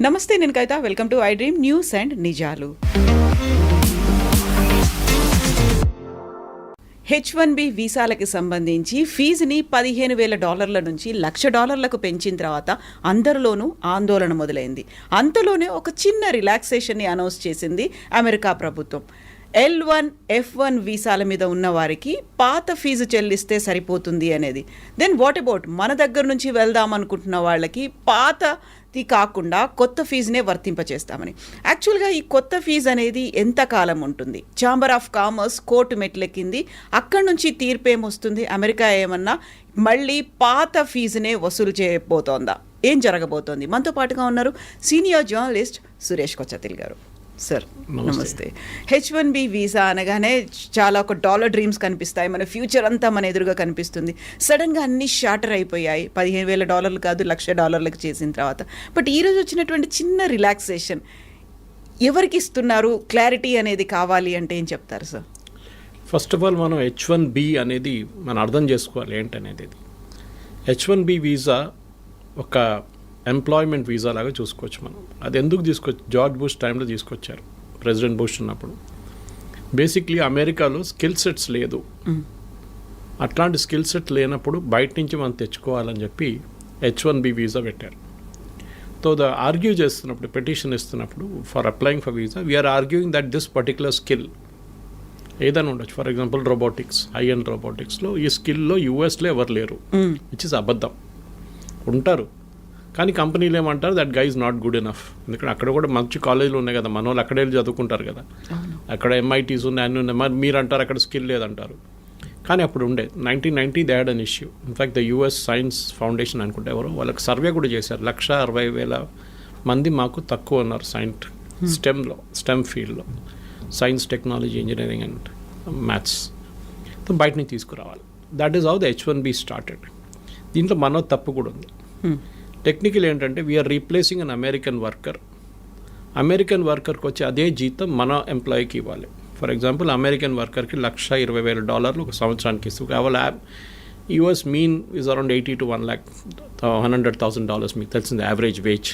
నమస్తే, నేను Kavitha. Welcome to I dream news and నిజాలు. H1B వీసాలకి సంబంధించి ఫీజుని $15,000 నుంచి $1,00,000 పెంచిన తర్వాత అందరిలోనూ ఆందోళన మొదలైంది. అంతలోనే ఒక చిన్న రిలాక్సేషన్ని అనౌన్స్ చేసింది అమెరికా ప్రభుత్వం. L1, F1 వీసాల మీద ఉన్న వారికి పాత ఫీజు చెల్లిస్తే సరిపోతుంది అనేది. దెన్ వాట్ అబౌట్ మన దగ్గర నుంచి వెళ్దాం అనుకుంటున్న వాళ్ళకి పాతది కాకుండా కొత్త ఫీజునే వర్తింపచేస్తామని. యాక్చువల్గా ఈ కొత్త ఫీజు అనేది ఎంతకాలం ఉంటుంది? ఛాంబర్ ఆఫ్ కామర్స్ కోర్టు మెట్లెక్కింది. అక్కడి నుంచి తీర్పేమొస్తుంది? అమెరికా ఏమన్నా మళ్ళీ పాత ఫీజునే వసూలు చేయబోతోందా? ఏం జరగబోతోంది? మనతో పాటుగా ఉన్నారు సీనియర్ జర్నలిస్ట్ సురేష్ కొచ్చతిల్ గారు. సార్ నమస్తే. H1B వీసా అనగానే చాలా ఒక డాలర్ డ్రీమ్స్ కనిపిస్తాయి, మన ఫ్యూచర్ అంతా మన ఎదురుగా కనిపిస్తుంది. సడన్గా అన్నీ షార్టర్ అయిపోయాయి. $15,000 కాదు $1,00,000 చేసిన తర్వాత. బట్ ఈరోజు వచ్చినటువంటి చిన్న రిలాక్సేషన్ ఎవరికి ఇస్తున్నారు? క్లారిటీ అనేది కావాలి అంటే ఏం చెప్తారు సార్? ఫస్ట్ ఆఫ్ ఆల్ మనం H1B అనేది మనం అర్థం చేసుకోవాలి ఏంటనేది. H1B వీసా ఒక ఎంప్లాయ్మెంట్ వీసా లాగా చూసుకోవచ్చు మనం. అది ఎందుకు తీసుకొచ్చి జార్జ్ బుష్ టైంలో తీసుకొచ్చారు, ప్రెసిడెంట్ బుష్ ఉన్నప్పుడు. బేసిక్లీ అమెరికాలో స్కిల్ సెట్స్ లేదు. అట్లాంటి స్కిల్ సెట్ లేనప్పుడు బయట నుంచి మనం తెచ్చుకోవాలని చెప్పి H1B వీసా పెట్టారు. సో ఆర్గ్యూ చేస్తున్నప్పుడు, పెటిషన్ ఇస్తున్నప్పుడు for applying for visa, we're arguing that this particular skill ఏదైనా ఉండొచ్చు. For example robotics, AI and రోబోటిక్స్లో ఈ స్కిల్లో యూఎస్లో ఎవరు లేరు, విచ్ ఇస్ అబద్ధం. ఉంటారు కానీ కంపెనీలు ఏమంటారు, that guy is not good enough. ఎందుకంటే అక్కడ కూడా మంచి కాలేజీలు ఉన్నాయి కదా, మన వాళ్ళు అక్కడే చదువుకుంటారు కదా, అక్కడ MITs ఉన్నాయి, అన్నీ ఉన్నాయి. మరి మీరు అంటారు అక్కడ స్కిల్ లేదంటారు. కానీ అప్పుడు ఉండే 1990 they had an issue. In fact the US science foundation అనుకుంటే ఎవరో వాళ్ళకి సర్వే కూడా చేశారు. 160,000 మంది మాకు తక్కువ ఉన్నారు స్టెమ్ ఫీల్డ్లో, science, technology, engineering and maths. బయట నుంచి తీసుకురావాలి. That is how the H1B started. దీంట్లో మనో తప్పు కూడా ఉంది. టెక్నికల్ ఏంటంటే వీఆర్ రీప్లేసింగ్ అన్ అమెరికన్ వర్కర్కి వచ్చి అదే జీతం మన ఎంప్లాయీకి ఇవ్వాలి. ఫర్ ఎగ్జాంపుల్ అమెరికన్ వర్కర్కి $120,000 ఒక సంవత్సరానికి ఇస్తుంది. కేవలం US mean is around $80,000 to $100,000. మీకు తెలిసింది యావరేజ్ వేజ్.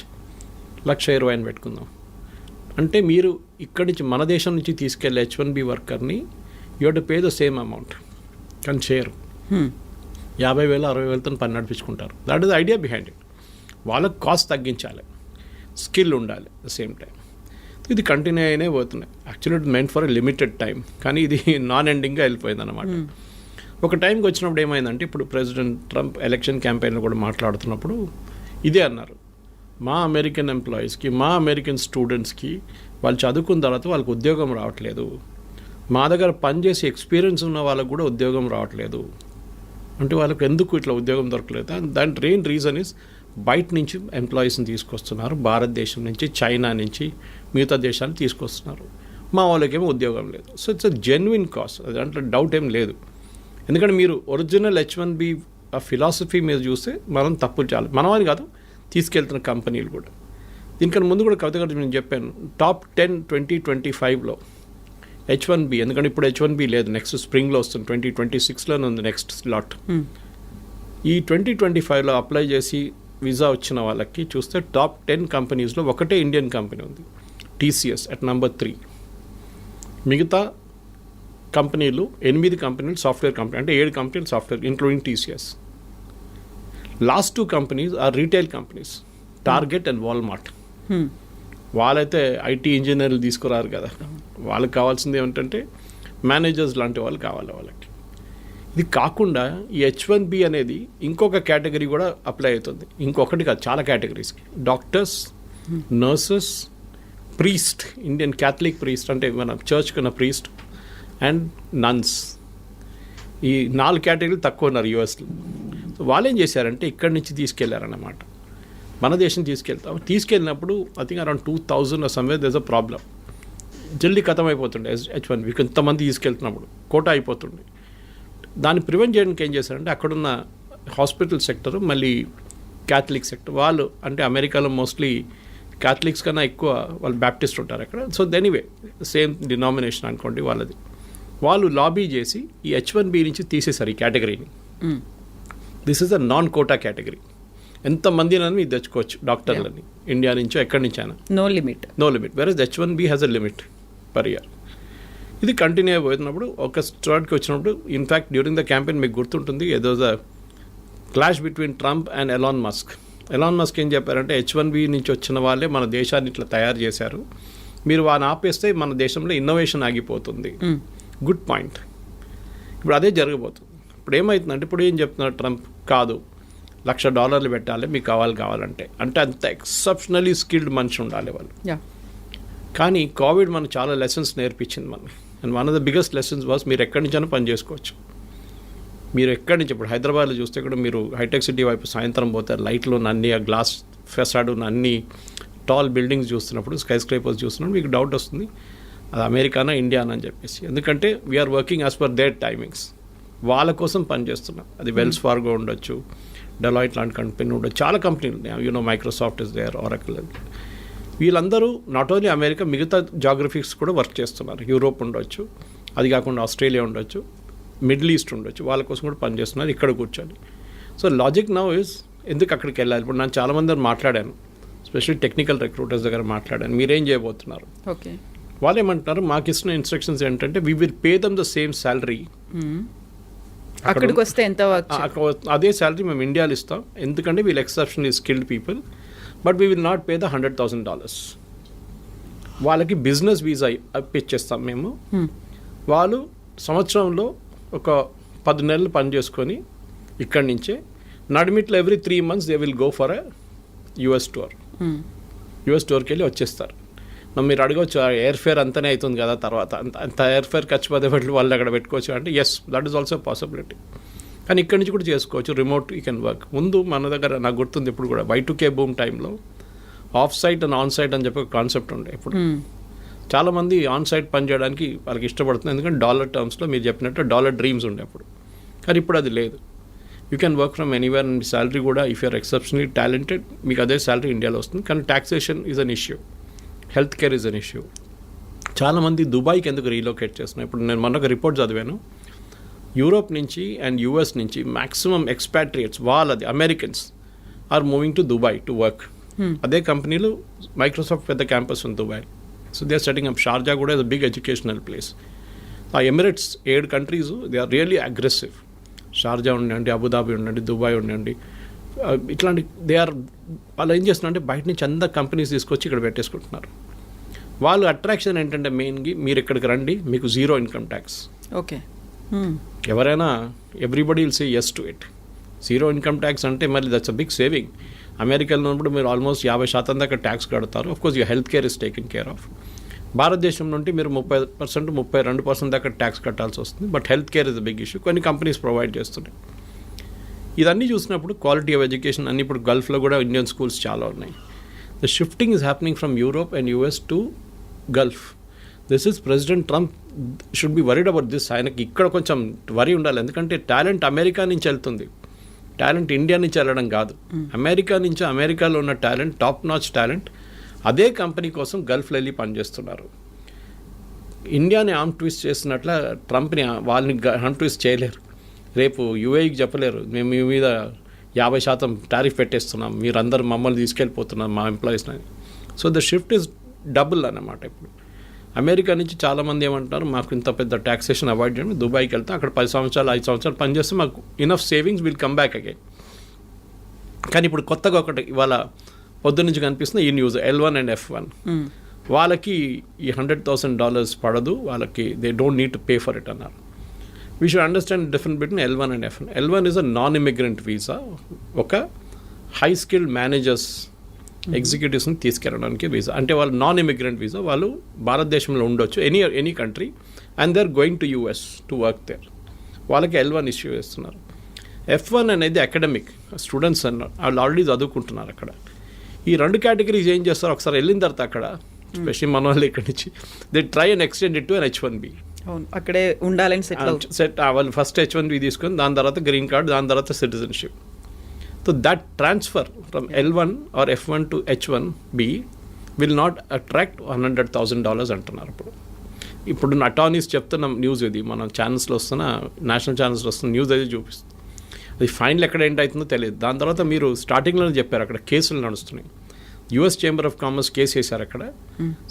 120,000 అని పెట్టుకుందాం. అంటే మీరు ఇక్కడి నుంచి మన దేశం నుంచి తీసుకెళ్ళే H1B వర్కర్ని you have to pay the same amount. కానీ చేయరు. 50,000 60,000తో పని నడిపించుకుంటారు. That is the idea behind it. వాళ్ళకి కాస్ట్ తగ్గించాలి, స్కిల్ ఉండాలి ద సేమ్ టైం. ఇది కంటిన్యూ అయినే పోతున్నాయి. Actually it meant for a limited time, కానీ ఇది నాన్ ఎండింగ్గా వెళ్ళిపోయింది అనమాట. ఒక టైంకి వచ్చినప్పుడు ఏమైందంటే, ఇప్పుడు ప్రెసిడెంట్ ట్రంప్ ఎలక్షన్ క్యాంపెయిన్లో కూడా మాట్లాడుతున్నప్పుడు ఇదే అన్నారు, మా అమెరికన్ ఎంప్లాయీస్కి, మా అమెరికన్ స్టూడెంట్స్కి వాళ్ళు చదువుకున్న తర్వాత వాళ్ళకి ఉద్యోగం రావట్లేదు, మా దగ్గర పనిచేసి ఎక్స్పీరియన్స్ ఉన్న వాళ్ళకు కూడా ఉద్యోగం రావట్లేదు. అంటే వాళ్ళకి ఎందుకు ఇట్లా ఉద్యోగం దొరకలేదు? దాని మెయిన్ రీజన్ ఇస్ బయట నుంచి ఎంప్లాయీస్ని తీసుకొస్తున్నారు, భారతదేశం నుంచి, చైనా నుంచి, మిగతా దేశాన్ని తీసుకొస్తున్నారు. మా వాళ్ళకేమో ఉద్యోగం లేదు. So it's a genuine cost, దాంట్లో డౌట్ ఏం లేదు. ఎందుకంటే మీరు ఒరిజినల్ H1B ఫిలాసఫీ మీద చూస్తే మనం తప్పులు చాలు, మనమని కాదు తీసుకెళ్తున్న కంపెనీలు కూడా. దీనికన్నా ముందు కూడా కవిత గారు నేను చెప్పాను, టాప్ 10 2025లో H1B, ఎందుకంటే ఇప్పుడు H1B లేదు, నెక్స్ట్ స్ప్రింగ్లో వస్తుంది, 2026లోనే ఉంది నెక్స్ట్ స్లాట్. ఈ 2025లో అప్లై చేసి వీసా వచ్చిన వాళ్ళకి చూస్తే టాప్ 10 కంపెనీస్లో ఒకటే ఇండియన్ కంపెనీ ఉంది, TCS అట్ నెంబర్ 3. మిగతా కంపెనీలు 8 కంపెనీలు సాఫ్ట్వేర్ కంపెనీ, అంటే 7 కంపెనీలు software including TCS. Last 2 companies are retail companies, target and Walmart. వాళ్ళైతే IT ఇంజనీర్లు తీసుకురారు కదా, వాళ్ళకి కావాల్సింది ఏమిటంటే మేనేజర్స్ లాంటి వాళ్ళు కావాలి వాళ్ళకి. ఇది కాకుండా ఈ H1B అనేది ఇంకొక కేటగిరీ కూడా అప్లై అవుతుంది. ఇంకొకటి కాదు, చాలా కేటగిరీస్కి. Doctors, nurses, priest, Indian Catholic priest అంటే మన చర్చ్ కన్నా ప్రీస్ట్, అండ్ నన్స్. ఈ 4 కేటగిరీలు తక్కువ ఉన్నారు USలో. సో వాళ్ళు ఏం చేశారంటే ఇక్కడి నుంచి తీసుకెళ్లారన్నమాట, మన దేశం తీసుకెళ్ళినప్పుడు I think around 2,000 somewhere there is a problem. జల్దీ ఖతం అయిపోతుండే H1B, కొంతమంది తీసుకెళ్తున్నప్పుడు కోటా అయిపోతుండే. దాన్ని ప్రివెంట్ చేయడానికి ఏం చేశారంటే అక్కడున్న హాస్పిటల్ సెక్టర్, మళ్ళీ క్యాథలిక్ సెక్టర్, వాళ్ళు అంటే అమెరికాలో మోస్ట్లీ క్యాథలిక్స్ కన్నా ఎక్కువ వాళ్ళు బ్యాప్టిస్ట్ ఉంటారు అక్కడ. సో ఎనీవే సేమ్ డినామినేషన్ అనుకోండి వాళ్ళది. వాళ్ళు లాబీ చేసి ఈ H1B నుంచి తీసేశారు ఈ కేటగిరీని. This is a non quota category. ఎంతమందినని మీరు తెచ్చుకోవచ్చు డాక్టర్లని ఇండియా నుంచో ఎక్కడి నుంచైనా. No limit. Versus H1B has a limit per year. ఇది కంటిన్యూ అయిపోతున్నప్పుడు ఒక స్టార్ట్కి వచ్చినప్పుడు ఇన్ఫ్యాక్ట్ డ్యూరింగ్ ద క్యాంపెయిన్ మీకు గుర్తుంటుంది ఏదో clash between Trump and Elon Musk ఏం చెప్పారంటే H1B నుంచి వచ్చిన వాళ్ళే మన దేశాన్ని ఇట్లా తయారు చేశారు, మీరు వాడిని ఆపేస్తే మన దేశంలో ఇన్నోవేషన్ ఆగిపోతుంది. Good point. ఇప్పుడు అదే జరగబోతుంది. ఇప్పుడు ఏమవుతుందంటే ఇప్పుడు ఏం చెప్తున్నారు ట్రంప్, కాదు $1,00,000 పెట్టాలి మీకు కావాలంటే, అంటే అంత ఎక్సెప్షనలీ స్కిల్డ్ మనిషి ఉండాలి వాళ్ళు. కానీ కోవిడ్ మనకు చాలా లెసన్స్ నేర్పించింది మనకి. And one of the biggest lessons was మీరు ఎక్కడి నుంచైనా పని చేసుకోవచ్చు. మీరు ఎక్కడి నుంచి ఇప్పుడు హైదరాబాద్లో చూస్తే కూడా మీరు హైటెక్ సిటీ వైపు సాయంత్రం పోతారు, లైట్లు ఉన్న అన్ని ఆ గ్లాస్ ఫెసాడ్ ఉన్న అన్ని టాల్ బిల్డింగ్స్ చూస్తున్నప్పుడు, స్కై స్క్రేపర్స్ చూస్తున్నప్పుడు మీకు డౌట్ వస్తుంది అది అమెరికానా ఇండియానా అని చెప్పేసి. ఎందుకంటే we are working as per their timings. వాళ్ళ కోసం పనిచేస్తున్నాం. అది వెల్స్ ఫార్గో ఉండొచ్చు, డెలాయిట్ లాంటి కంపెనీ ఉండొచ్చు, చాలా కంపెనీలు ఉన్నాయి. Microsoft is there, Oracle. వీళ్ళందరూ నాట్ ఓన్లీ అమెరికా, మిగతా జాగ్రఫీస్ కూడా వర్క్ చేస్తున్నారు. యూరోప్ ఉండొచ్చు, అది కాకుండా ఆస్ట్రేలియా ఉండొచ్చు, మిడిల్ ఈస్ట్ ఉండొచ్చు, వాళ్ళ కోసం కూడా పనిచేస్తున్నారు ఇక్కడ కూర్చొని. సో లాజిక్ నౌ ఇస్ ఎందుకు అక్కడికి వెళ్ళాలి. ఇప్పుడు నేను చాలామంది మాట్లాడాను, స్పెషల్లీ టెక్నికల్ రిక్రూటర్స్ దగ్గర మాట్లాడాను, మీరేం చేయబోతున్నారు. ఓకే, వాళ్ళు ఏమంటున్నారు, మాకు ఇస్తున్న ఇన్స్ట్రక్షన్స్ ఏంటంటే we will pay them the same salary, అక్కడికి వస్తే ఎంత అదే శాలరీ మేము ఇండియాలో ఇస్తాం, ఎందుకంటే వీళ్ళు exceptionally skilled people, but we will not pay the $100,000. వాళ్ళకి బిజినెస్ వీసా ఇప్పించేస్తాం మేము. వాళ్ళు సంవత్సరంలో ఒక 10 నెలలు పని చేసుకొని ఇక్కడి నుంచే నడిమిట్లో every 3 months they will go for a US tour. US టూర్కి వెళ్ళి వచ్చేస్తారు. మీరు అడగవచ్చు ఎయిర్ ఫేర్ అంతనే అవుతుంది కదా, తర్వాత అంత ఎయిర్ ఫేర్ ఖర్చు పదే వాళ్ళు అక్కడ పెట్టుకోవచ్చు అంటే yes, that is also possibility. కానీ ఇక్కడి నుంచి కూడా చేసుకోవచ్చు, రిమోట్ యూ కెన్ వర్క్. ముందు మన దగ్గర నాకు గుర్తుంది ఇప్పుడు కూడా Y2K బూమ్ టైంలో off site and on site అని చెప్పి ఒక కాన్సెప్ట్ ఉండే. ఇప్పుడు చాలామంది ఆన్ సైట్ పని చేయడానికి వాళ్ళకి ఇష్టపడుతుంది, ఎందుకంటే డాలర్ టర్మ్స్లో మీరు చెప్పినట్టు డాలర్ డ్రీమ్స్ ఉండే అప్పుడు. కానీ ఇప్పుడు అది లేదు. You can work from anywhere and salary కూడా ఇఫ్ యూఆర్ ఎక్సెప్షనలీ టాలెంటెడ్ మీకు అదే శాలరీ ఇండియాలో వస్తుంది. కానీ taxation is an issue, health care is an issue. చాలామంది దుబాయ్కి ఎందుకు రీలొకేట్ చేస్తున్నారు. ఇప్పుడు నేను మొన్న ఒక రిపోర్ట్ చదివాను, యూరోప్ నుంచి అండ్ US నుంచి మ్యాక్సిమం ఎక్స్పాట్రియేట్స్ వాళ్ళది Americans are moving to Dubai to work. అదే కంపెనీలు మైక్రోసాఫ్ట్ పెద్ద క్యాంపస్ ఉంది Dubai. So they are setting up. Sharjah కూడా is a big educational place. ఆ Emirates 7 countries they are really aggressive. Sharjah ఉండండి, Abu Dhabi ఉండండి, Dubai ఉండండి, ఇట్లాంటి దే ఆర్ వాళ్ళు ఏం చేస్తున్నారంటే బయట నుంచి అందరు కంపెనీస్ తీసుకొచ్చి ఇక్కడ పెట్టేసుకుంటున్నారు. వాళ్ళు అట్రాక్షన్ ఏంటంటే మెయిన్గా మీరు ఇక్కడికి రండి, మీకు 0 ఇన్కమ్ ట్యాక్స్. ఓకే, ఎవరైనా everybody will say yes to it. 0 income tax అంటే మరి దట్స్ అ బిగ్ సేవింగ్. అమెరికాలో ఉన్నప్పుడు మీరు ఆల్మోస్ట్ 50% దాకా ట్యాక్స్ కడతారు. Of course you health care is taken care of. భారతదేశం నుండి మీరు 30%, 32% దాకా ట్యాక్స్ కట్టాల్సి వస్తుంది. But health care is the big issue. కొన్ని కంపెనీస్ ప్రొవైడ్ చేస్తున్నాయి. ఇదన్నీ చూసినప్పుడు క్వాలిటీ ఆఫ్ ఎడ్యుకేషన్ అన్ని ఇప్పుడు గల్ఫ్లో కూడా ఇండియన్ స్కూల్స్ చాలా ఉన్నాయి. The shifting is happening from Europe and US to Gulf. This is president Trump should be worried about this. ఆయనకి ఇక్కడ కొంచెం వరీ ఉండాలి, ఎందుకంటే టాలెంట్ అమెరికా నుంచి వెళ్తుంది, టాలెంట్ ఇండియా నుంచి వెళ్ళడం కాదు. అమెరికా నుంచి, అమెరికాలో ఉన్న టాలెంట్, టాప్ నాచ్ టాలెంట్ అదే కంపెనీ కోసం గల్ఫ్లో వెళ్ళి పనిచేస్తున్నారు. ఇండియాని ఆర్మ్ ట్విస్ట్ చేసినట్ల ట్రంప్ని వాళ్ళని ఆర్మ్ ట్విస్ట్ చేయలేరు. రేపు UAEకి చెప్పలేరు మేము మీ మీద 50% టారిఫ్ పెట్టేస్తున్నాం, మీరందరూ మమ్మల్ని తీసుకెళ్ళిపోతున్నాం మా ఎంప్లాయీస్ని. So the shift is double అన్నమాట. ఇప్పుడు అమెరికా నుంచి చాలామంది ఏమంటారు, మాకు ఇంత పెద్ద ట్యాక్సేషన్ అవాయిడ్ చేయడం, దుబాయ్కి వెళ్తాం, అక్కడ 10 సంవత్సరాలు 5 సంవత్సరాలు పనిచేస్తే మాకు enough savings will come back again. కానీ ఇప్పుడు కొత్తగా ఒకటి ఇవాళ పొద్దు నుంచి కనిపిస్తుంది ఈ న్యూస్, L1 అండ్ F1 వాళ్ళకి ఈ $100,000 పడదు, వాళ్ళకి they don't need to pay for it అన్నారు. We should understand difference between L1 and F1. L1 is a non immigrant visa, ఒక హై స్కిల్డ్ మేనేజర్స్ ఎగ్జిక్యూటివ్స్ని తీసుకెళ్ళడానికి వీసా. అంటే వాళ్ళు నాన్ ఇమిగ్రెంట్ వీసా, వాళ్ళు భారతదేశంలో ఉండొచ్చు any country and they are going to US to work there. వాళ్ళకి L1 issue చేస్తున్నారు. F1 అనేది అకాడమిక్ స్టూడెంట్స్ అన్నారు, వాళ్ళు ఆల్రెడీ చదువుకుంటున్నారు అక్కడ. ఈ 2 కేటగిరీస్ ఏం చేస్తారు, ఒకసారి వెళ్ళిన తర్వాత అక్కడ స్పెషల్లీ మన వాళ్ళు ఇక్కడి నుంచి they try and extend it to an H1B. అక్కడే ఉండాలని సెట్ వాళ్ళు ఫస్ట్ H1B తీసుకొని దాని తర్వాత గ్రీన్ కార్డ్, దాని తర్వాత citizenship. So that transfer from L1 or F1 to H1B will not attract $100,000 అంటున్నారు. ఇప్పుడు అటార్నీస్ చెప్తున్న న్యూస్ ఇది, మన ఛానల్స్లో వస్తున్న, నేషనల్ ఛానల్స్లో వస్తున్న న్యూస్ అది చూపిస్తుంది. అది ఫైనల్ ఎక్కడ ఎండ్ అవుతుందో తెలియదు. దాని తర్వాత మీరు స్టార్టింగ్లోనే చెప్పారు అక్కడ కేసులు నడుస్తున్నాయి. US chamber of commerce case వేశారు అక్కడ,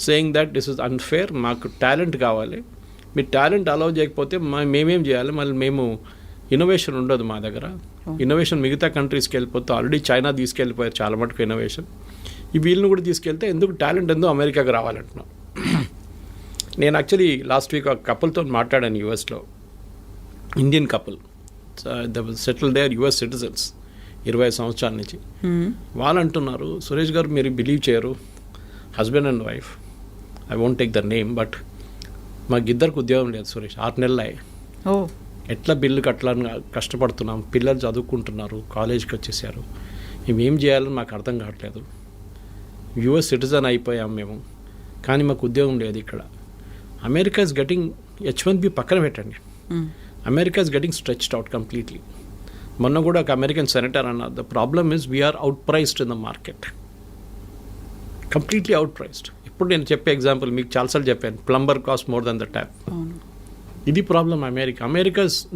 saying that this is unfair, మాకు టాలెంట్ కావాలి, మీరు టాలెంట్ అలౌ చేయకపోతే మేమేం చేయాలి, మళ్ళీ మేము ఇన్నోవేషన్ ఉండదు మా దగ్గర. ఇన్నోవేషన్ మిగతా కంట్రీస్కి వెళ్ళిపోతే ఆల్రెడీ చైనా తీసుకెళ్ళిపోయారు చాలా మటుకు ఇన్నోవేషన్, ఈ వీళ్ళని కూడా తీసుకెళ్తే ఎందుకు టాలెంట్ ఎందుకు అమెరికాకి రావాలంటున్నాం. నేను యాక్చువల్లీ లాస్ట్ వీక్ ఒక కపుల్తో మాట్లాడాను యూఎస్లో, Indian couple, settle there US citizens 20 సంవత్సరాల నుంచి. వాళ్ళు అంటున్నారు, సురేష్ గారు మీరు బిలీవ్ చేయరు, husband and wife, I won't take the name, but మాకు ఇద్దరికి ఉద్యోగం లేదు సురేష్, 6 నెలలు ఎట్లా బిల్లు కట్టాలని కష్టపడుతున్నాం, పిల్లలు చదువుకుంటున్నారు, కాలేజ్కి వచ్చేసారు, మేమేం చేయాలని మాకు అర్థం కావట్లేదు, యుఎస్ సిటిజన్ అయిపోయాం మేము, కానీ మాకు ఉద్యోగం లేదు ఇక్కడ. అమెరికా ఇస్ గెటింగ్ H1B పక్కన పెట్టండి, America is getting stretched out completely. మొన్న కూడా ఒక అమెరికన్ సెనేటర్ అన్నారు, the problem is we are outpriced in the market, completely outpriced. ఇప్పుడు నేను చెప్పే ఎగ్జాంపుల్ మీకు చాలాసార్లు చెప్పాను, plumber cost more than the tap. ఇది ప్రాబ్లం అమెరికా.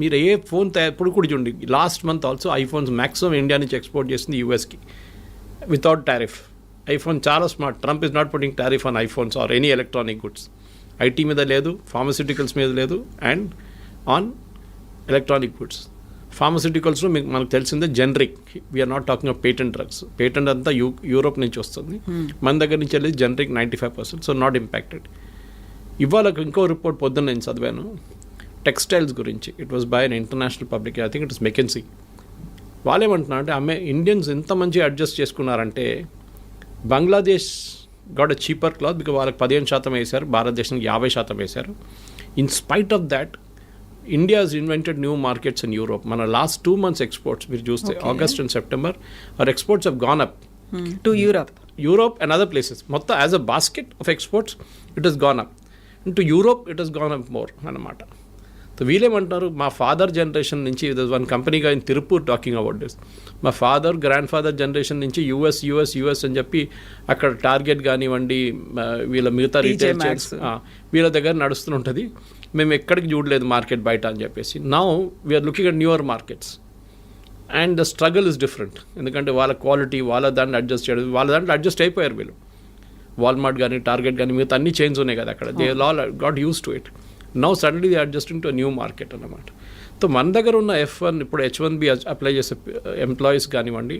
మీరు ఏ ఫోన్ ఇప్పుడు కూడా చూడండి, last month also iPhones maximum India నుంచి ఎక్స్పోర్ట్ చేసింది యూఎస్కి వితౌట్ టారిఫ్. ఐఫోన్ చాలా smart, Trump is not putting tariff on iPhones or any electronic goods. IT మీద లేదు, ఫార్మస్యూటికల్స్ మీద లేదు, అండ్ ఆన్ ఎలక్ట్రానిక్ గుడ్స్. ఫార్మస్యూటికల్స్లో మీకు మనకు తెలిసిందే generic, we are not talking of patent drugs, patent అంతా యూరోప్ నుంచి వస్తుంది, మన దగ్గర నుంచి వెళ్ళి జనరిక్ 95%, సో నాట్ ఇంపాక్టెడ్. ఇవాళ ఇంకో రిపోర్ట్ పొద్దున్న నేను చదివాను టెక్స్టైల్స్ గురించి, it was by an international public, I think it is McKinsey. వాళ్ళేమంటున్నారు అంటే ఇండియన్స్ ఎంత మంచిగా అడ్జస్ట్ చేసుకున్నారంటే, Bangladesh got a cheaper cloth because వాళ్ళకి 15% వేశారు, భారతదేశానికి 50% వేశారు. In spite of that India has invented new markets in Europe. మన లాస్ట్ 2 months ఎక్స్పోర్ట్స్ మీరు చూస్తే August and September our exports have gone up to Europe and other places. మొత్తం as a basket of exports it has gone up. To Europe it has gone up more అన్నమాట. So వీళ్ళేమంటారు, మా father generation నుంచి one కంపెనీగా in Tirupur talking about this, మా grand father generation నుంచి US అని చెప్పి అక్కడ టార్గెట్ కానివ్వండి, వీళ్ళ మిగతా రీటైల్ చైన్స్ వీళ్ళ దగ్గర నడుస్తుంటుంది, మేము ఎక్కడికి చూడలేదు మార్కెట్ బయట అని చెప్పేసి. Now we are looking at newer markets and the struggle is different. ఎందుకంటే వాళ్ళ క్వాలిటీ వాళ్ళ దాంట్లో అడ్జస్ట్ చేయడం, వాళ్ళ దాంట్లో అడ్జస్ట్ అయిపోయారు వీళ్ళు. వాల్మార్ట్ కానీ టార్గెట్ కానీ మిగతా అన్ని చైన్స్ ఉన్నాయి కదా అక్కడ, they all got use to it. Now suddenly they adjusting to new market అన్నమాట. సో మన దగ్గర ఉన్న F1 ఇప్పుడు H1B అప్లై చేసే ఎంప్లాయీస్ కానివ్వండి,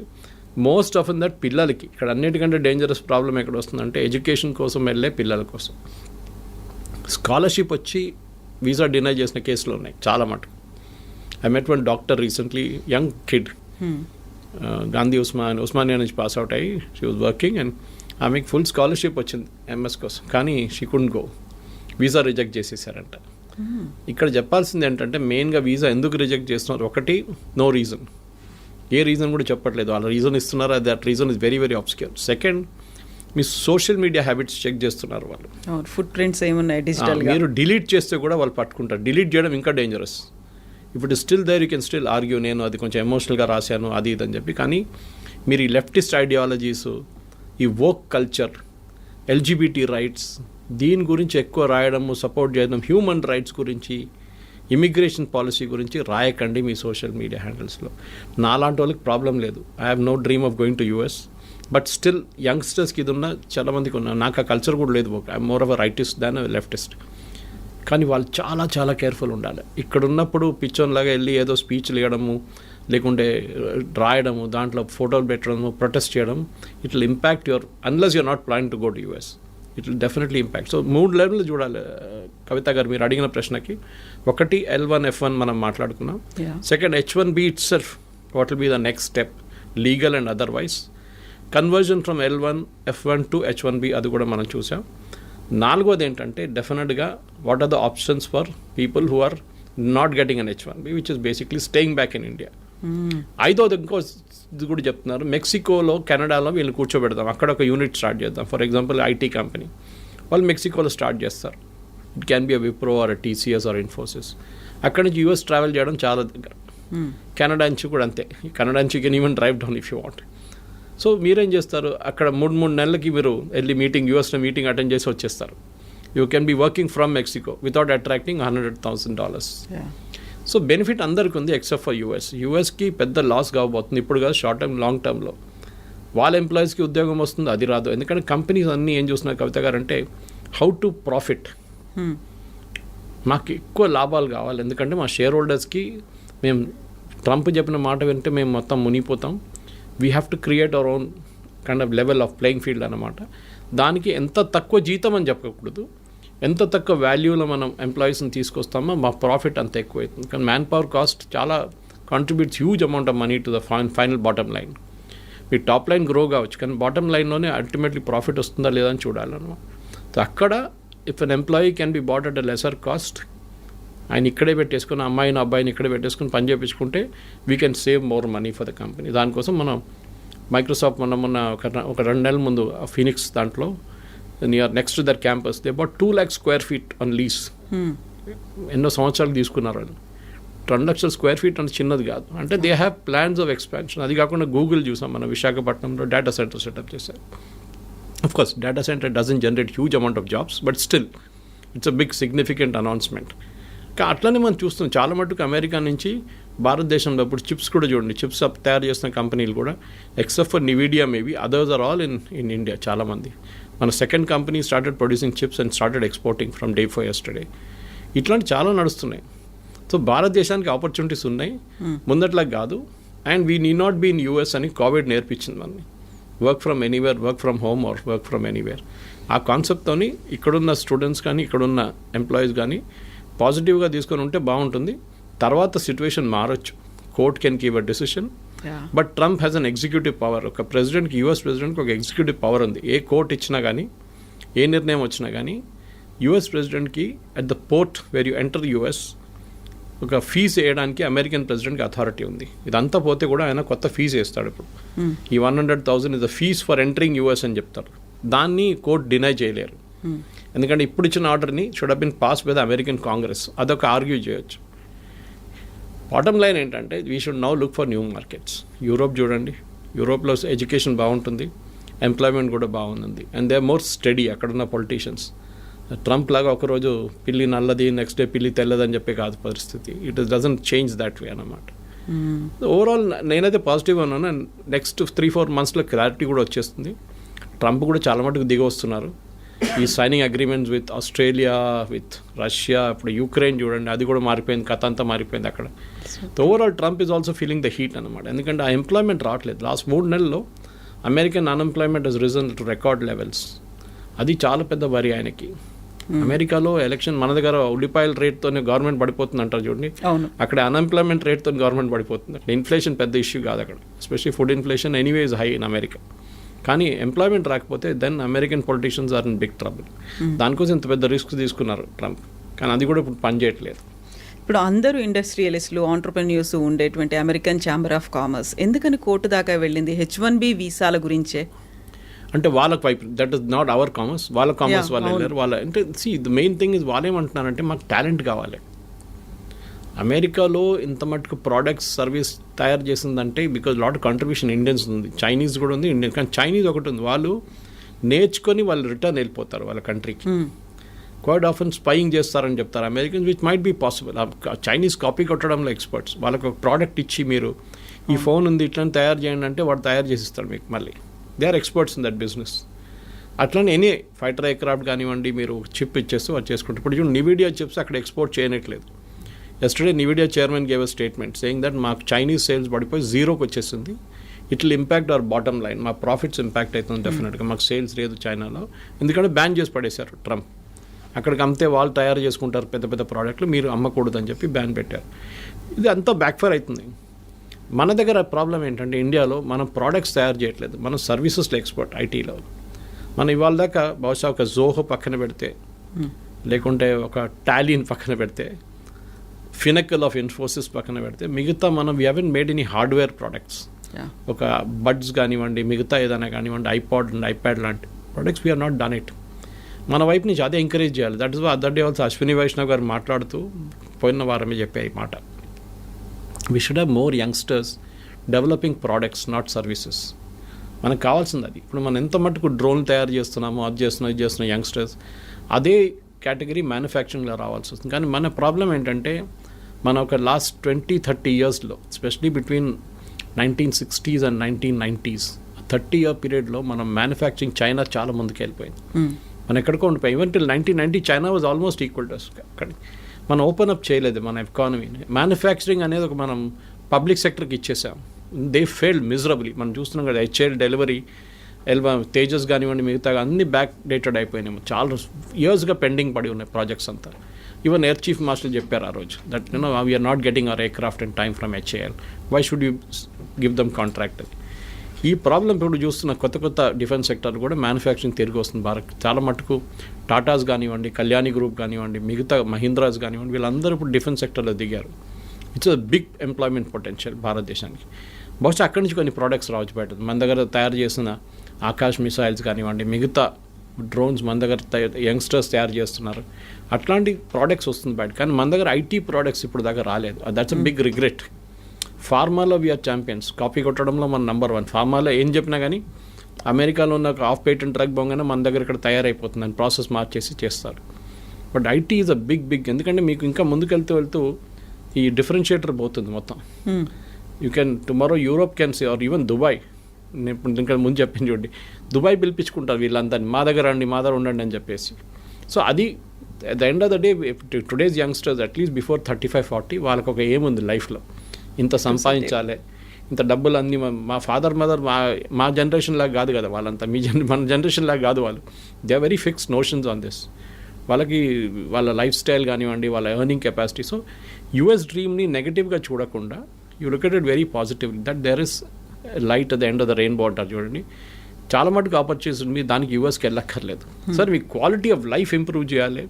మోస్ట్ ఆఫ్ దట్ పిల్లలకి ఇక్కడ అన్నిటికంటే డేంజరస్ ప్రాబ్లం ఎక్కడ వస్తుందంటే ఎడ్యుకేషన్ కోసం వెళ్ళే పిల్లల కోసం స్కాలర్షిప్ వచ్చి వీసా డినై చేసిన కేసులు ఉన్నాయి చాలా మటుకు. I met one doctor recently, young kid, Gandhi Osmania నుంచి పాస్ అవుట్ అయ్యి షీ వాజ్ వర్కింగ్ అండ్ ఆమెకి ఫుల్ స్కాలర్షిప్ వచ్చింది MS కోసం, కానీ she couldn't go, visa reject చేసేసారంట. ఇక్కడ చెప్పాల్సింది ఏంటంటే మెయిన్గా వీసా ఎందుకు రిజెక్ట్ చేస్తున్నారు, ఒకటి నో రీజన్, ఏ రీజన్ కూడా చెప్పట్లేదు, వాళ్ళ రీజన్ ఇస్తున్నారు, that reason is very very obscure. Second, మీ సోషల్ మీడియా హ్యాబిట్స్ చెక్ చేస్తున్నారు వాళ్ళు, ఫుట్ ప్రింట్స్ ఏమున్నాయి డిజిటల్, మీరు డిలీట్ చేస్తే కూడా వాళ్ళు పట్టుకుంటారు. డిలీట్ చేయడం ఇంకా డేంజరస్. ఇప్పుడు still there you can still argue, నేను అది కొంచెం ఎమోషనల్గా రాశాను అది ఇది అని చెప్పి, కానీ మీరు ఈ లెఫ్టిస్ట్ ఐడియాలజీస్, ఈ వోక్ కల్చర్, LGBT రైట్స్, దీని గురించి ఎక్కువ రాయడము, సపోర్ట్ చేయడం, హ్యూమన్ రైట్స్ గురించి, ఇమిగ్రేషన్ పాలసీ గురించి రాయకండి మీ సోషల్ మీడియా హ్యాండిల్స్లో. నాలాంటి వాళ్ళకి ప్రాబ్లం లేదు, I have no dream of going to US, but still యంగ్స్టర్స్కి ఇది ఉన్న చాలామందికి ఉన్నా, నాకు ఆ కల్చర్ కూడా లేదు, I more of a rightist than leftist. కానీ వాళ్ళు చాలా చాలా కేర్ఫుల్ ఉండాలి. ఇక్కడ ఉన్నప్పుడు పిచ్చోన్లాగా వెళ్ళి ఏదో స్పీచ్లు ఇవ్వడము, లేకుంటే రాయడము, దాంట్లో ఫోటోలు పెట్టడము, ప్రొటెస్ట్ చేయడం, it will impact your, unless you're not plan to go to US, it will definitely impact. So 3 లెవెల్లు చూడాలి కవిత గారు మీరు అడిగిన ప్రశ్నకి. ఒకటి L1 F1 మనం మాట్లాడుకున్నాం. Second H1B itself, what will be the next step legal and otherwise. Conversion from L1 F1 to H1B అది కూడా మనం చూసాం. 4వది ఏంటంటే డెఫినెట్గా what are the options for people who are not getting an H1B, which is basically staying back in India. 5వది ఇంకో ఇది కూడా చెప్తున్నారు, మెక్సికోలో కెనడాలో వీళ్ళు కూర్చోబెడదాం, అక్కడ ఒక యూనిట్ స్టార్ట్ చేద్దాం. ఫర్ ఎగ్జాంపుల్ IT కంపెనీ వాళ్ళు మెక్సికోలో స్టార్ట్ చేస్తారు, it can be a Wipro or TCS or Infosys. అక్కడి నుంచి US ట్రావెల్ చేయడం చాలా దగ్గర. కెనడా నుంచి కూడా అంతే, కెనడా నుంచి can even drive down if you want. So మీరేం చేస్తారు, అక్కడ 3 నెలలకి మీరు వెళ్ళి USలో మీటింగ్ అటెండ్ చేసి వచ్చేస్తారు. You can be working from Mexico without attracting $100,000. So benefit అందరికీ ఉంది ఎక్సెప్ట్ ఫర్ యూఎస్కి పెద్ద లాస్ కాబోతుంది ఇప్పుడు కాదు, షార్ట్ టర్మ్ లాంగ్ టర్మ్లో వాళ్ళ ఎంప్లాయీస్కి ఉద్యోగం వస్తుంది, అది రాదు. ఎందుకంటే కంపెనీస్ అన్నీ ఏం చూస్తున్నారు కవిత గారు అంటే హౌ టు ప్రాఫిట్, మాకు ఎక్కువ లాభాలు కావాలి. ఎందుకంటే మా షేర్ హోల్డర్స్కి మేము ట్రంప్ చెప్పిన మాట వింటే మేము మొత్తం మునిగిపోతాం. We have to create our own kind of level of playing field అన్నమాట. దానికి ఎంత తక్కువ జీతం అని చెప్పకూడదు, ఎంత తక్కువ వాల్యూలో మనం ఎంప్లాయీస్ని తీసుకొస్తామో మా ప్రాఫిట్ అంత ఎక్కువ అవుతుంది. కానీ మ్యాన్ పవర్ కాస్ట్ చాలా contributes huge amount of money to the final bottom line. మీ టాప్ లైన్ గ్రో కావచ్చు కానీ బాటమ్ లైన్లోనే అల్టిమేట్లీ ప్రాఫిట్ వస్తుందా లేదా అని చూడాలన్నమాట. సో అక్కడ if an employee can be bought at a lesser cost, ఆయన ఇక్కడే పెట్టేసుకుని అమ్మాయిని అబ్బాయిని ఇక్కడే పెట్టేసుకుని పని చేయించుకుంటే we can save more money for the company. దానికోసం మనం మైక్రోసాఫ్ట్ మొన్న ఒక 2 నెలల ముందు ఫీనిక్స్ దాంట్లో near next to their campus they about 2 lakhs square feet on lease. ఎన్నో సంవత్సరాలు తీసుకున్నారు వాళ్ళు. 2 లక్షల స్క్వేర్ ఫీట్ అంటే చిన్నది కాదు. అంటే they have plans of expansion. అది కాకుండా గూగుల్ చూసాం మన విశాఖపట్నంలో డేటా సెంటర్ సెటప్ చేశారు. Of course data centre doesn't generate huge amount of jobs, but still it's a big significant announcement. అట్లనే మనం చూస్తున్నాం చాలా మటుకు అమెరికా నుంచి భారతదేశంలో ఇప్పుడు చిప్స్ కూడా చూడండి, చిప్స్ తయారు చేస్తున్న కంపెనీలు కూడా except for Nvidia maybe others are all in India. చాలామంది మన second company started producing chips and started exporting from day for yesterday. ఇట్లాంటి చాలా నడుస్తున్నాయి. సో భారతదేశానికి ఆపర్చునిటీస్ ఉన్నాయి, ముందట్లా కాదు. And we need not be in US అని కోవిడ్ నేర్పించింది మనని. Work from anywhere, work from home or work from anywhere. ఆ కాన్సెప్ట్తోని ఇక్కడున్న స్టూడెంట్స్ కానీ ఇక్కడున్న ఎంప్లాయీస్ కానీ పాజిటివ్గా తీసుకొని ఉంటే బాగుంటుంది. తర్వాత సిచ్యువేషన్ మారొచ్చు, court can give a decision. But Trump has an executive power. ఒక ప్రెసిడెంట్కి, యూఎస్ ప్రెసిడెంట్కి ఒక ఎగ్జిక్యూటివ్ పవర్ ఉంది. ఏ కోర్ట్ ఇచ్చినా కానీ, ఏ నిర్ణయం వచ్చినా కానీ యూఎస్ ప్రెసిడెంట్కి at the port where you enter US ఒక ఫీజు వేయడానికి అమెరికన్ ప్రెసిడెంట్కి అథారిటీ ఉంది. ఇదంతా పోతే కూడా ఆయన కొత్త ఫీజు వేస్తాడు. ఇప్పుడు ఈ 100,000 is the fees for entering US అని చెప్తారు. దాన్ని కోర్ట్ డినై చేయలేరు. ఎందుకంటే ఇప్పుడు ఇచ్చిన ఆర్డర్ని should have been pass by the American Congress. అదొక ఆర్గ్యూ చేయొచ్చు. బాటమ్ లైన్ ఏంటంటే we should now look for new markets. Europe చూడండి, యూరోప్లో ఎడ్యుకేషన్ బాగుంటుంది, ఎంప్లాయ్మెంట్ కూడా బాగుంది, and they are more study అక్కడున్న పొలిటీషియన్స్. ట్రంప్ లాగా ఒకరోజు పిల్లి నల్లది, నెక్స్ట్ డే పిల్లి తెల్లదని చెప్పే కాదు పరిస్థితి. It doesn't change that way అన్నమాట. ఓవరాల్ నేనైతే పాజిటివ్గా ఉన్నాను. అండ్ నెక్స్ట్ 3-4 monthsలో క్లారిటీ కూడా వచ్చేస్తుంది. ట్రంప్ కూడా చాలా మటుకు దిగి వస్తున్నారు. ఈ signing agreements with Australia, with Russia, ఇప్పుడు యుక్రెయిన్ చూడండి, అది కూడా మారిపోయింది, కథ అంతా మారిపోయింది అక్కడ. So overall Trump is also feeling the heat అనమాట. ఎందుకంటే ఆ ఎంప్లాయ్మెంట్ రావట్లేదు. లాస్ట్ 3 నెలల్లో American unemployment has risen to record levels. అది చాలా పెద్ద వరి ఆయనకి. అమెరికాలో ఎలక్షన్, మన దగ్గర ఉల్లిపాయల రేట్తోనే గవర్నమెంట్ పడిపోతుంది అంటారు చూడండి, అక్కడ అన్ఎంప్లాయ్మెంట్ రేట్తో గవర్నమెంట్ పడిపోతుంది. అక్కడ ఇన్ఫ్లేషన్ పెద్ద ఇష్యూ కాదు అక్కడ, especially food inflation anyway is high in America. కానీ ఎంప్లాయ్మెంట్ రాకపోతే then American politicians are in big trouble. దానికోసం ఇంత పెద్ద రిస్క్ తీసుకున్నారు ట్రంప్, కానీ అది కూడా ఇప్పుడు పనిచేయట్లేదు. ఇప్పుడు అందరూ ఇండస్ట్రియలిస్టులు, ఆంటర్ప్రెన్యూర్స్ ఉండేటువంటి అమెరికన్ ఛాంబర్ ఆఫ్ కామర్స్ ఎందుకని కోర్టు దాకా వెళ్ళింది? H-1B వీసాల గురించే. అంటే వాళ్ళకి వైపు that is not our commerce, వాళ్ళ కామర్స్ వాళ్ళు వెళ్ళారు. వాళ్ళ అంటే ద మెయిన్ థింగ్ ఇస్ వాళ్ళు ఏమంటున్నారంటే మాకు టాలెంట్ కావాలి. అమెరికాలో ఇంత మటుకు ప్రోడక్ట్స్ సర్వీస్ తయారు చేసిందంటే బికాజ్ లాట్ కంట్రిబ్యూషన్ ఇండియన్స్ ఉంది, చైనీస్ కూడా ఉంది, ఇండియన్. కానీ చైనీస్ ఒకటి ఉంది, వాళ్ళు నేర్చుకొని వాళ్ళు రిటర్న్ వెళ్ళిపోతారు వాళ్ళ కంట్రీకి. క్వైట్ ఆఫెన్ స్పైయింగ్ చేస్తారని చెప్తారు Americans, which might be possible. Chinese copy కొట్టడంలో ఎక్స్పర్ట్స్. వాళ్ళకి ఒక ప్రోడక్ట్ ఇచ్చి మీరు ఈ ఫోన్ ఉంది ఇట్లా తయారు చేయండి అంటే వాడు తయారు చేసిస్తాడు మీకు. మళ్ళీ they are experts in that business. అట్లనే ఎనీ ఫైటర్ ఎయిర్క్రాఫ్ట్ కానివ్వండి, మీరు చిప్ ఇచ్చేస్తే వాళ్ళు చేసుకుంటారు. ఇప్పుడు చూడండి నివిడియా చిప్స్ అక్కడ ఎక్స్పోర్ట్ చేయనట్లేదు. Yesterday Nvidia chairman gave a statement saying that మాకు చైనీస్ సేల్స్ పడిపోయి 0కి వచ్చేసింది. It will impact our bottom line, మా ప్రాఫిట్స్ ఇంపాక్ట్ అవుతుంది డెఫినెట్గా. మాకు సేల్స్ లేదు చైనాలో, ఎందుకంటే బ్యాన్ చేసి పడేశారు ట్రంప్. అక్కడికి అమ్మితే వాళ్ళు తయారు చేసుకుంటారు పెద్ద పెద్ద ప్రోడక్ట్లు, మీరు అమ్మకూడదని చెప్పి బ్యాన్ పెట్టారు. ఇది అంతా బ్యాక్ఫైర్ అవుతుంది. మన దగ్గర ప్రాబ్లం ఏంటంటే ఇండియాలో మనం ప్రోడక్ట్స్ తయారు చేయట్లేదు, మనం సర్వీసెస్లో ఎక్స్పర్ట్. ఐటీలో మనం ఇవాళ దాకా బహుశా ఒక జోహో పక్కన పెడితే, లేకుంటే ఒక టాలీని పక్కన పెడితే, ఫినకల్ ఆఫ్ ఇన్ఫోసిస్ పక్కన పెడితే, మిగతా మనం we haven't made any hardware products. ఒక బడ్స్ కానివ్వండి, మిగతా ఏదైనా కానివ్వండి, ఐప్యాడ్ లాంటి products we are not done it. మన వైపు నుంచి అదే ఎంకరేజ్ చేయాలి. That is other day also Ashwini Vaishnaw గారు మాట్లాడుతూ పోయిన వారమే చెప్పే ఈ మాట. We should have more youngsters developing products, not services. మనకు కావాల్సింది అది. ఇప్పుడు మనం ఎంత మటుకు డ్రోన్ తయారు చేస్తున్నామో, అది చేస్తున్నాం, ఇది చేస్తున్నాం, యంగ్స్టర్స్ అదే కేటగిరీ మ్యానుఫ్యాక్చరింగ్లో రావాల్సి వస్తుంది. కానీ మన ప్రాబ్లం ఏంటంటే మన ఒక లాస్ట్ 20-30 ఇయర్స్లో especially between 1960s and 1990s 30-year పీరియడ్లో మనం మ్యానుఫ్యాక్చరింగ్ చైనా చాలా ముందుకు వెళ్ళిపోయింది. మనం ఎక్కడికో ఉండిపోయి even till 1990 China was almost equal to అక్కడ. మనం ఓపెన్ అప్ చేయలేదు మన ఎకానమీని. మ్యానుఫ్యాక్చరింగ్ అనేది ఒక మనం పబ్లిక్ సెక్టర్కి ఇచ్చేసాం. They failed miserably. మనం చూస్తున్నాం కదా, హెచ్ఏఎల్ డెలివరీ, తేజస్ కానివ్వండి, మిగతా అన్ని బ్యాక్ డేటెడ్ అయిపోయినాయి. చాలా ఇయర్స్గా పెండింగ్ పడి ఉన్నాయి ప్రాజెక్ట్స్ అంతా. ఈవెన్ ఎయిర్ చీఫ్ మాస్టర్ చెప్పారు ఆ రోజు that we are not getting our aircraft in time from HAL, why should you give them contract అని. ఈ ప్రాబ్లం ఇప్పుడు చూస్తున్న కొత్త డిఫెన్స్ సెక్టర్ కూడా మ్యానుఫ్యాక్చరింగ్ తిరిగి వస్తుంది భారత్. చాలా మటుకు టాటాస్ కానివ్వండి, కళ్యాణి గ్రూప్ కానివ్వండి, మిగతా మహీంద్రాస్ కానివ్వండి, వీళ్ళందరూ ఇప్పుడు డిఫెన్స్ సెక్టర్లో దిగారు. It's a big employment potential భారతదేశానికి. బహుశా అక్కడి నుంచి కొన్ని ప్రోడక్ట్స్ రావచ్చు బయట. మన దగ్గర తయారు చేసిన ఆకాశ్ మిసైల్స్ కానివ్వండి, మిగతా డ్రోన్స్ మన దగ్గర యంగ్స్టర్స్ తయారు చేస్తున్నారు. అట్లాంటి ప్రోడక్ట్స్ వస్తుంది బయట. కానీ మన దగ్గర ఐటీ ప్రోడక్ట్స్ ఇప్పుడు దగ్గర రాలేదు. That's a big regret. ఫార్మాలో వీఆర్ ఛాంపియన్స్. కాపీ కొట్టడంలో మన నెంబర్ 1. ఫార్మాలో ఏం చెప్పినా కానీ అమెరికాలో ఉన్న ఆఫ్ పేటెంట్ డ్రగ్ బొంగనే మన దగ్గర ఇక్కడ తయారైపోతుంది అని ప్రాసెస్ మార్చేసి చేస్తారు. But IT is a big ఎందుకంటే మీకు ఇంకా ముందుకెళ్తూ ఈ డిఫరెన్షియేటర్ పోతుంది మొత్తం. You can tomorrow Europe can see or even Dubai. నేను ఇప్పుడు ఇంకా ముందు చెప్పింది చూడండి, దుబాయ్ పిలిపించుకుంటారు వీళ్ళందరినీ, మా దగ్గర ఉండండి అని చెప్పేసి. సో అది at the end of the day today's youngsters at least before 35-40 వాళ్ళకి ఒక ఏముంది లైఫ్లో, ఇంత సంపాదించాలి, ఇంత డబ్బులు అన్నీ. మా ఫాదర్ మదర్ మా జనరేషన్ లాగా కాదు కదా వాళ్ళంతా, మన జనరేషన్ లాగా కాదు వాళ్ళు. They are very fixed notions on this. వాళ్ళకి వాళ్ళ లైఫ్ స్టైల్ కానివ్వండి, వాళ్ళ ఎర్నింగ్ కెపాసిటీ. సో యుఎస్ డ్రీమ్ని నెగటివ్గా చూడకుండా you look at it very positively that there is light at the end of the rainbow అంటారు చూడండి. చాలా మటుకు ఆపర్చునిటీస్ ఉంది, దానికి యూఎస్కి వెళ్ళక్కర్లేదు. సార్ మీ క్వాలిటీ ఆఫ్ లైఫ్ ఇంప్రూవ్ చేయాలి,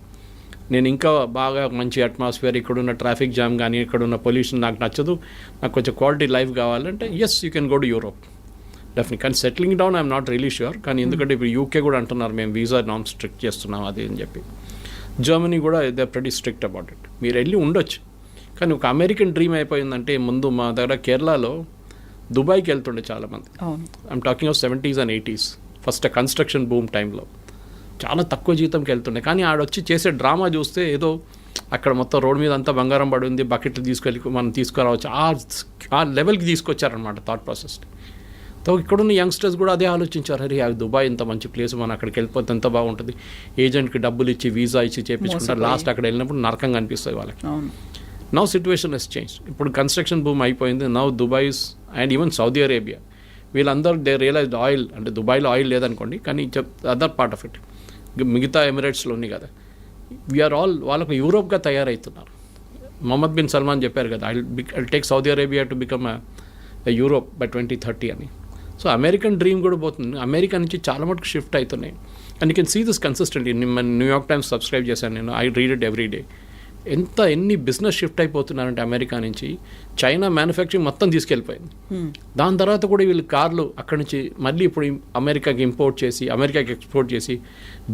నేను ఇంకా బాగా మంచి అట్మాస్ఫియర్, ఇక్కడున్న ట్రాఫిక్ జామ్ కానీ ఇక్కడున్న పొల్యూషన్ నాకు నచ్చదు, నాకు కొంచెం క్వాలిటీ లైఫ్ కావాలంటే yes you can go to Europe definitely. కానీ settling down I'm not really sure. కానీ ఎందుకంటే ఇప్పుడు యూకే కూడా అంటున్నారు మేము వీసా నామ్స్ స్ట్రిక్ట్ చేస్తున్నాం అది అని చెప్పి. జర్మనీ కూడా they are pretty strict about it. మీరు వెళ్ళి ఉండొచ్చు. కానీ ఒక అమెరికన్ డ్రీమ్ అయిపోయిందంటే ముందు మా దగ్గర కేరళలో దుబాయ్కి వెళ్తుండే చాలామంది. I'm talking of 70s and 80s first construction boom టైంలో చాలా తక్కువ జీతంకి వెళ్తుండే. కానీ ఆడొచ్చి చేసే డ్రామా చూస్తే ఏదో అక్కడ మొత్తం రోడ్ మీద అంతా బంగారం పడి ఉంది, బకెట్లు తీసుకెళ్ళి మనం తీసుకురావచ్చు, ఆ లెవెల్కి తీసుకొచ్చారనమాట థాట్ ప్రాసెస్. సో ఇక్కడున్న యంగ్స్టర్స్ కూడా అదే ఆలోచించారు, అరే దుబాయ్ ఇంత మంచి ప్లేస్, మనం అక్కడికి వెళ్ళిపోతే ఎంత బాగుంటుంది, ఏజెంట్కి డబ్బులు ఇచ్చి వీసా ఇచ్చి చేయించుకుంటారు, లాస్ట్ అక్కడ వెళ్ళినప్పుడు నరకంగా అనిపిస్తుంది వాళ్ళకి. Now situation has change. ఇప్పుడు కన్స్ట్రక్షన్ బూమ్ అయిపోయింది. Now Dubai's and even Saudi Arabia వీళ్ళందరూ దే రియలైజ్డ్ ఆయిల్ అంటే దుబాయ్లో ఆయిల్ లేదనుకోండి, కానీ అదర్ పార్ట్ ఆఫ్ ఇట్ మిగతా ఎమిరేట్స్లో ఉంది కదా, వీఆర్ ఆల్ వాళ్ళకు యూరోప్గా తయారవుతున్నారు. మొహమ్మద్ బిన్ సల్మాన్ చెప్పారు కదా, I take Saudi Arabia to become Europe by 2030 అని. సో అమెరికన్ డ్రీమ్ కూడా పోతుంది. అమెరికా నుంచి చాలా మటుకు షిఫ్ట్ అవుతున్నాయి. And you can see this consistently. New York Times subscribe చేశాను నేను, I read it every day. ఎన్ని బిజినెస్ షిఫ్ట్ అయిపోతున్నారంటే అమెరికా నుంచి చైనా మ్యానుఫ్యాక్చరింగ్ మొత్తం తీసుకెళ్ళిపోయింది. దాని తర్వాత కూడా వీళ్ళు కార్లు అక్కడి నుంచి మళ్ళీ ఇప్పుడు అమెరికాకి ఇంపోర్ట్ చేసి అమెరికాకి ఎక్స్పోర్ట్ చేసి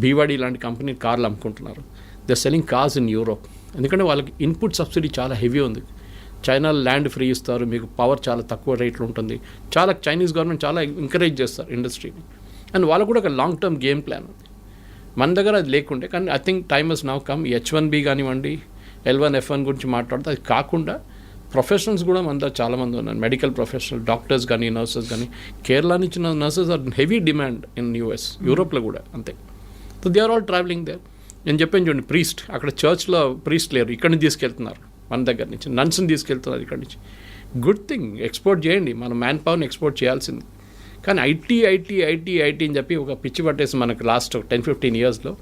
బీవాడీ లాంటి కంపెనీ కార్లు అమ్ముకుంటున్నారు. They selling cars in Europe. ఎందుకంటే వాళ్ళకి ఇన్పుట్ సబ్సిడీ చాలా హెవీ ఉంది. చైనా ల్యాండ్ ఫ్రీ ఇస్తారు, మీకు పవర్ చాలా తక్కువ రేట్లో ఉంటుంది. చాలా చైనీస్ గవర్నమెంట్ చాలా ఎంకరేజ్ చేస్తారు ఇండస్ట్రీని. అండ్ వాళ్ళకు కూడా ఒక లాంగ్ టర్మ్ గేమ్ ప్లాన్ ఉంది. మన దగ్గర అది లేకుంటే, కానీ I think time has now come. H1B కానివ్వండి, L1, F1 గురించి మాట్లాడితే అది కాకుండా ప్రొఫెషనల్స్ కూడా మన దగ్గర చాలామంది ఉన్నారు. మెడికల్ ప్రొఫెషనల్, డాక్టర్స్ కానీ, నర్సెస్ కానీ. కేరళ నుంచి nurses are heavy demand in US, యూరోప్లో కూడా అంతే. So they are all travelling there. నేను చెప్పాను చూడండి, ప్రీస్ట్ అక్కడ చర్చ్లో ప్రీస్ట్ లేరు, ఇక్కడి నుంచి తీసుకెళ్తున్నారు మన దగ్గర నుంచి. నన్స్ని తీసుకెళ్తున్నారు ఇక్కడి నుంచి. గుడ్ థింగ్, ఎక్స్పోర్ట్ చేయండి, మన మ్యాన్ పవర్ని ఎక్స్పోర్ట్ చేయాల్సింది. కానీ ఐటీ అని చెప్పి ఒక పిచ్చి పట్టేసి మనకు లాస్ట్ 10-15 ఇయర్స్లో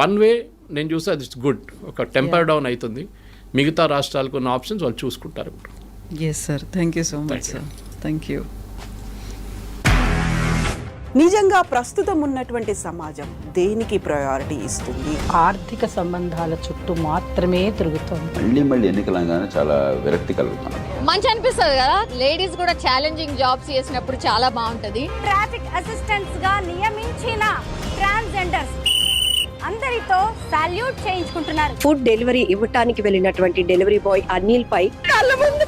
వన్ వే నేను చూస్తే అది గుడ్, ఒక టెంపర్ డౌన్ అవుతుంది. మిగతా రాష్ట్రాలకు ఉన్న ఆప్షన్స్ వాళ్ళు చూసుకుంటారు ఇప్పుడు. Yes sir, thank you so much sir. Thank you. నిజంగా ప్రస్తుతం ఉన్నటువంటి సమాజం దేనికి ప్రయారిటీ ఇస్తుంది? ఆర్థిక సంబంధాల చుట్టూ మాత్రమే తిరుగుతుంది. మళ్ళీ ఎన్నికలంగానే చాలా విరక్తి కలుగుతాను. మంచి అనిపిస్తుంది కదా, లేడీస్ కూడా ఛాలెంజింగ్ జాబ్స్ చేసినప్పుడు చాలా బాగుంటది. ట్రాఫిక్ అసిస్టెంట్స్ గా నియమించిన ట్రాన్స్జెండర్స్ అందరితో సాల్యూట్ చేయించుకుంటున్నారు. ఫుడ్ డెలివరీ ఇవ్వటానికి వెళ్ళినటువంటి డెలివరీ బాయ్ అనిల్ పై కళ్ళ ముందు